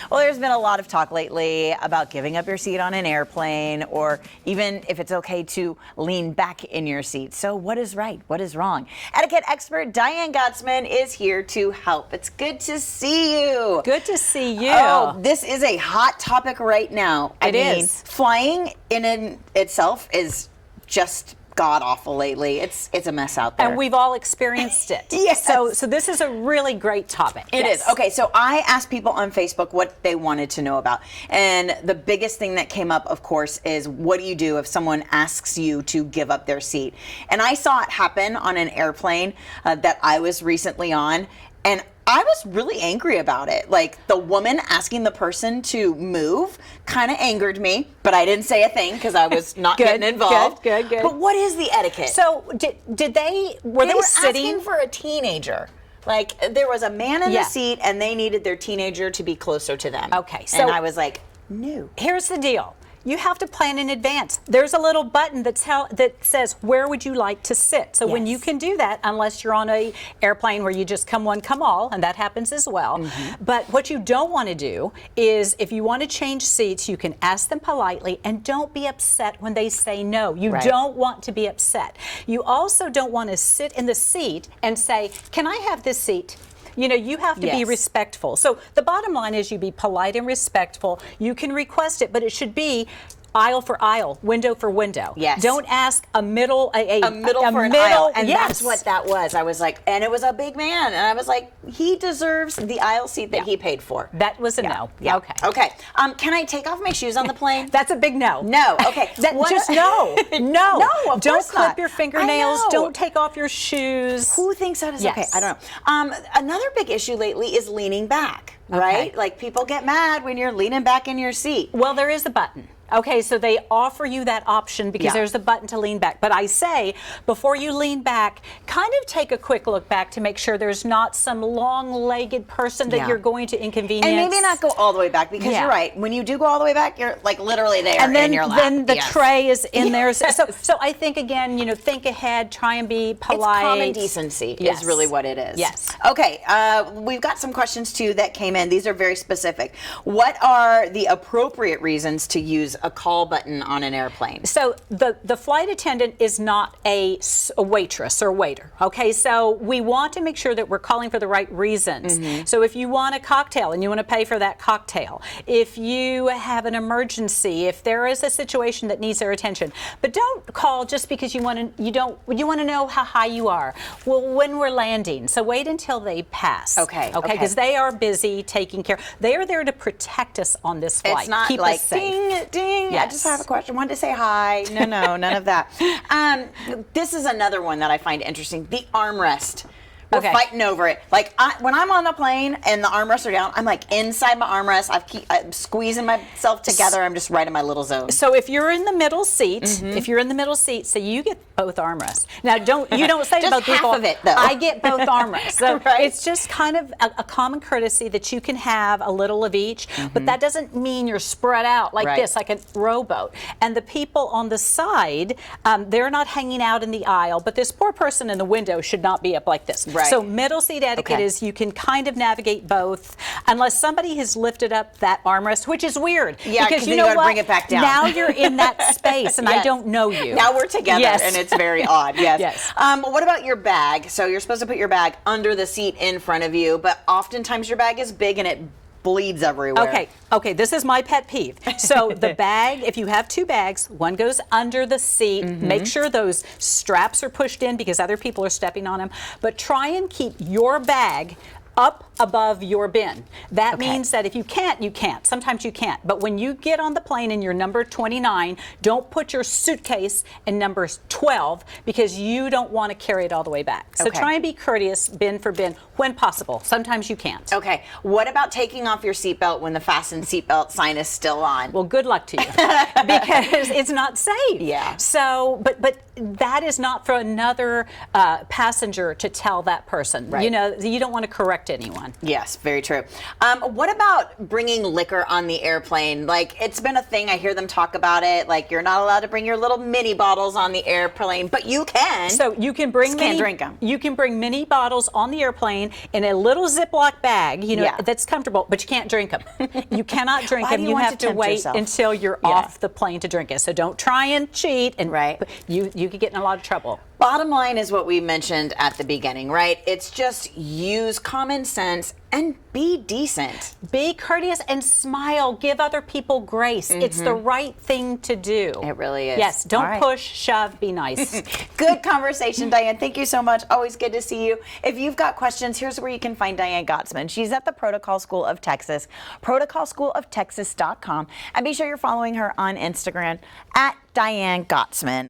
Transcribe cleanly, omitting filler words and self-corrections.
Well, there's been a lot of talk lately about giving up your seat on an airplane, or even if it's okay to lean back in your seat. So what is right? What is wrong? Etiquette expert Diane Gottsman is here to help. It's good to see you. Good to see you. Oh, this is a hot topic right now. It is. Flying in itself is just god awful lately. It's a mess out there. And we've all experienced it. Yes. So this is a really great topic. It is. Okay, so I asked people on Facebook what they wanted to know about. And the biggest thing that came up, of course, is what do you do if someone asks you to give up their seat? And I saw it happen on an airplane that I was recently on. And I was really angry about it. Like, the woman asking the person to move kind of angered me, but I didn't say a thing because I was not getting involved. Good. But what is the etiquette? So did they were sitting asking for a teenager. Like, there was a man in the seat and they needed their teenager to be closer to them. Okay. So and I was like, no. Here's the deal. You have to plan in advance. There's a little button that says, where would you like to sit? So when you can do that, unless you're on a airplane where you just come one, come all, and that happens as well. Mm-hmm. But what you don't want to do is, if you want to change seats, you can ask them politely, and don't be upset when they say no. You don't want to be upset. You also don't want to sit in the seat and say, can I have this seat? You know, you have to be respectful. So the bottom line is you be polite and respectful. You can request it, but it should be aisle for aisle, window for window. Yes. Don't ask a middle for an aisle. And that's what that was. I was like, and it was a big man. And I was like, he deserves the aisle seat that he paid for. That was a no. Yeah. Okay. Okay. Can I take off my shoes on the plane? That's a big no. No. Okay. Just no. No. No, of Don't course clip not. your fingernails. Don't take off your shoes. Who thinks that is okay? I don't know. Another big issue lately is leaning back, right? Like, people get mad when you're leaning back in your seat. Well, there is a button. Okay, so they offer you that option because there's a button to lean back. But I say, before you lean back, kind of take a quick look back to make sure there's not some long-legged person that you're going to inconvenience. And maybe not go all the way back, because you're right. When you do go all the way back, you're like literally there in your lap. And then the tray is in there. So I think, again, think ahead, try and be polite. It's common decency is really what it is. Yes. Okay, we've got some questions too that came in. These are very specific. What are the appropriate reasons to use a call button on an airplane? So the flight attendant is not a waitress or waiter. Okay, so we want to make sure that we're calling for the right reasons. Mm-hmm. So if you want a cocktail and you want to pay for that cocktail, if you have an emergency, if there is a situation that needs their attention, but don't call just because you want to know how high you are. Well, when we're landing, so wait until they pass. Okay. Because they are busy taking care. They are there to protect us on this flight. It's not keep like us safe. ding. I just have a question. Wanted to say hi. No, none of that. This is another one that I find interesting. The armrest. We're fighting over it. Like, when I'm on the plane and the armrests are down, I'm like inside my armrest. I'm squeezing myself together. I'm just right in my little zone. So if you're in the middle seat, so you get both armrests. Now, you don't say just about half people. Of it, though. I get both armrests. So it's just kind of a common courtesy that you can have a little of each, but that doesn't mean you're spread out like this, like a rowboat. And the people on the side, they're not hanging out in the aisle, but this poor person in the window should not be up like this. So middle seat etiquette is you can kind of navigate both, unless somebody has lifted up that armrest, which is weird. Yeah, because you know what? Bring it back down. Now you're in that space, and I don't know you. Now we're together, and it's very odd. Yes. Yes. What about your bag? So you're supposed to put your bag under the seat in front of you, but oftentimes your bag is big and it bleeds everywhere. Okay, this is my pet peeve. So the bag, if you have two bags, one goes under the seat. Make sure those straps are pushed in because other people are stepping on them. But try and keep your bag up above your bin. That means that if you can't, you can't. Sometimes you can't. But when you get on the plane and you're number 29, don't put your suitcase in number 12 because you don't want to carry it all the way back. So try and be courteous, bin for bin, when possible. Sometimes you can't. Okay. What about taking off your seatbelt when the fasten seatbelt sign is still on? Well, good luck to you because it's not safe. Yeah. So, but that is not for another passenger to tell that person. Right. You don't want to correct anyone. Yes, very true. What about bringing liquor on the airplane? Like, it's been a thing. I hear them talk about it. Like, you're not allowed to bring your little mini bottles on the airplane, but you can. So you can bring Just can't drink them. You can bring mini bottles on the airplane airplane in a little Ziploc bag, Yeah. that's comfortable, but you can't drink them. You cannot drink Why them. do you You want have to to tempt wait yourself? until you're Yeah. off the plane to drink it. So don't try and cheat, and Right. you could get in a lot of trouble. Bottom line is what we mentioned at the beginning, right? It's just use common sense and be decent. Be courteous and smile. Give other people grace. It's the right thing to do. It really is. Yes, don't All right. push, shove, be nice. Good conversation, Diane. Thank you so much. Always good to see you. If you've got questions, here's where you can find Diane Gottsman. She's at the Protocol School of Texas, protocolschooloftexas.com. And be sure you're following her on Instagram at Diane Gottsman.